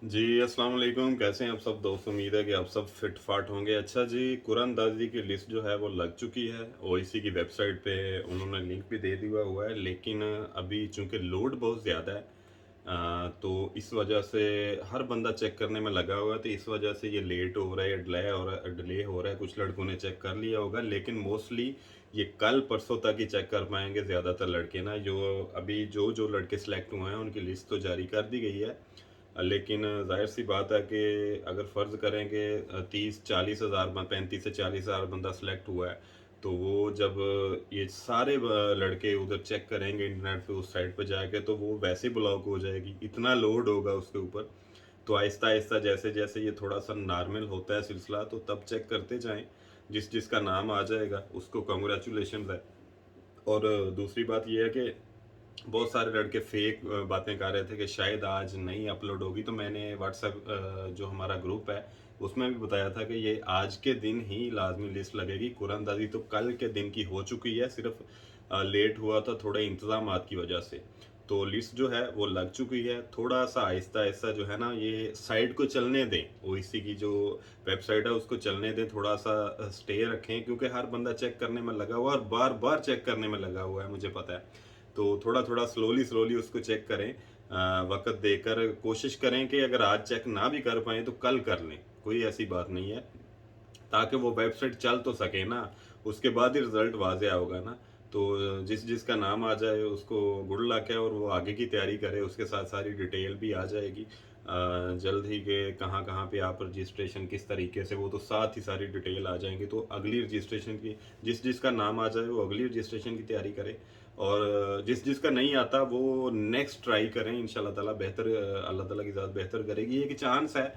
जी, अस्सलाम वालेकुम। कैसे हैं आप सब दोस्त? उम्मीद है कि आप सब फिट फाट होंगे। अच्छा जी, कुरानदाज़ी की लिस्ट जो है वो लग चुकी है। ओआईसी की वेबसाइट पे उन्होंने लिंक भी दे दिया हुआ है, लेकिन अभी चूँकि लोड बहुत ज़्यादा है, तो इस वजह से हर बंदा चेक करने में लगा हुआ है, तो इस वजह से ये लेट हो रहा है या डिले हो रहा है। कुछ लड़कों ने चेक कर लिया होगा, लेकिन मोस्टली ये कल परसों तक ही चेक कर पाएँगे ज़्यादातर लड़के ना। जो अभी जो लड़के सेलेक्ट हुए हैं उनकी लिस्ट तो जारी कर दी गई है। लेकिन ज़ाहिर-सी बात है कि अगर फ़र्ज़ करें कि 30-40 हज़ार 35 से 40 हज़ार बंदा सेलेक्ट हुआ है, तो वो जब ये सारे लड़के उधर चेक करेंगे इंटरनेट पे उस साइट पे जाके, तो वो वैसे ही ब्लॉक हो जाएगी, इतना लोड होगा उसके ऊपर। तो आहिस्ता-आहिस्ता जैसे-जैसे ये थोड़ा-सा नॉर्मल होता है सिलसिला, तो तब चेक करते जाएँ। जिसका नाम आ जाएगा उसको कांग्रेचुलेशंस है। और दूसरी बात ये है कि बहुत सारे लड़के फेक बातें कर रहे थे कि शायद आज नहीं अपलोड होगी, तो मैंने व्हाट्सएप जो हमारा ग्रुप है उसमें भी बताया था कि ये आज के दिन ही लाजमी लिस्ट लगेगी। कुरानदाजी तो कल के दिन की हो चुकी है, सिर्फ लेट हुआ था थोड़े इंतजामात की वजह से। तो लिस्ट जो है वो लग चुकी है। थोड़ा सा आहिस्ता आहिस्ता जो है ना, ये साइट को चलने दें, ओईसी की जो वेबसाइट है उसको चलने दें, थोड़ा सा स्टे रखें, क्योंकि हर बंदा चेक करने में लगा हुआ है और बार बार चेक करने में लगा हुआ है, मुझे पता है। तो थोड़ा-थोड़ा स्लोली-स्लोली उसको चेक करें। वक़्त देकर कोशिश करें कि अगर आज चेक ना भी कर पाएँ तो कल कर लें, कोई ऐसी बात नहीं है। ताकि वो वेबसाइट चल तो सके ना, उसके बाद ही रिज़ल्ट वाज़िया होगा ना। तो जिसका नाम आ जाए उसको गुड लक है और वो आगे की तैयारी करे, उसके साथ सारी डिटेल भी आ जाएगी। जल्द ही के कहाँ-कहाँ पे आप रजिस्ट्रेशन किस तरीके से, वो तो साथ ही सारी डिटेल आ जाएँगी। तो अगली रजिस्ट्रेशन की जिसका नाम आ जाए वो अगली रजिस्ट्रेशन की तैयारी करे, और जिसका नहीं आता वो नेक्स्ट ट्राई करें। इंशाल्लाह ताला बेहतर, अल्लाह ताला की ज़ात बेहतर करेगी। एक चांस है,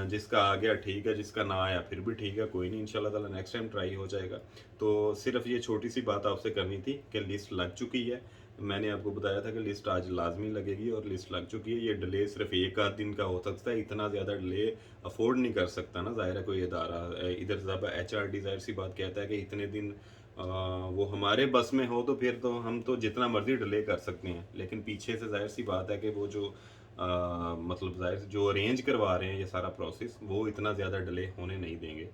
जिसका आ गया ठीक है, जिसका ना आया फिर भी ठीक है, कोई नहीं, इंशाल्लाह ताला नेक्स्ट टाइम ट्राई हो जाएगा। तो सिर्फ ये छोटी-सी बात आपसे करनी थी कि लिस्ट लग चुकी है। मैंने आपको बताया था कि लिस्ट आज लाज़मी लगेगी और लिस्ट लग चुकी है। ये डिले सिर्फ 1 आध दिन का हो सकता है, इतना ज़्यादा डिले अफ़ोर्ड नहीं कर सकता ना, ज़ाहिर है कोई इदारा। इधर ज़ब एचआरडी ज़ाहिर-सी बात कहता है कि इतने दिन वो हमारे बस में हो तो फिर तो हम तो जितना मर्ज़ी डिले कर सकते हैं। लेकिन पीछे से ज़ाहिर-सी बात है कि वो जो मतलब ज़ाहिर से जो अरेंज करवा रहे हैं ये सारा प्रोसेस, वो इतना ज़्यादा डिले होने नहीं देंगे।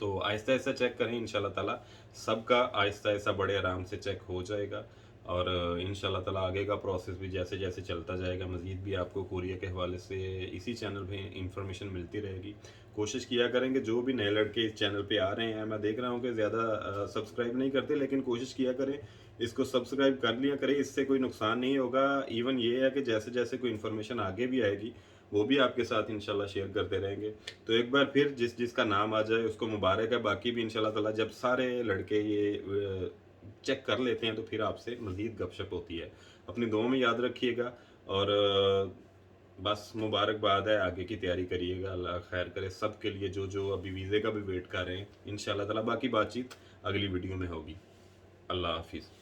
तो आहिस्ता-आहिस्ता चेक करें, इंशाल्लाह ताला सबका आहिस्ता-आहिस्ता बड़े आराम से चेक हो जाएगा। और इंशाल्लाह ताला आगे का प्रोसेस भी जैसे-जैसे चलता जाएगा, मज़ीद भी आपको कोरिया के हवाले से इसी चैनल पे इन्फॉर्मेशन मिलती रहेगी। कोशिश किया करेंगे, जो भी नए लड़के इस चैनल पे आ रहे हैं, मैं देख रहा हूँ कि ज़्यादा सब्सक्राइब नहीं करते, लेकिन कोशिश किया करें, इसको सब्सक्राइब कर लिया करें, इससे कोई नुकसान नहीं होगा। इवन ये है कि जैसे-जैसे कोई इन्फॉर्मेशन आगे भी आएगी, वो भी आपके साथ इंशाल्लाह शेयर करते रहेंगे। तो एक बार फिर जिसका नाम आ जाए उसको मुबारक है। बाकी भी इंशाल्लाह ताला जब सारे लड़के ये चेक कर लेते हैं तो फिर आपसे मज़ीद गपशप होती है। अपनी दुआ में याद रखिएगा, और बस मुबारकबाद है, आगे की तैयारी करिएगा। अल्लाह खैर करे सबके लिए, जो अभी वीज़े का भी वेट कर रहे हैं। इंशाल्लाह ताला बाकी बातचीत अगली वीडियो में होगी। अल्लाह हाफ़िज़।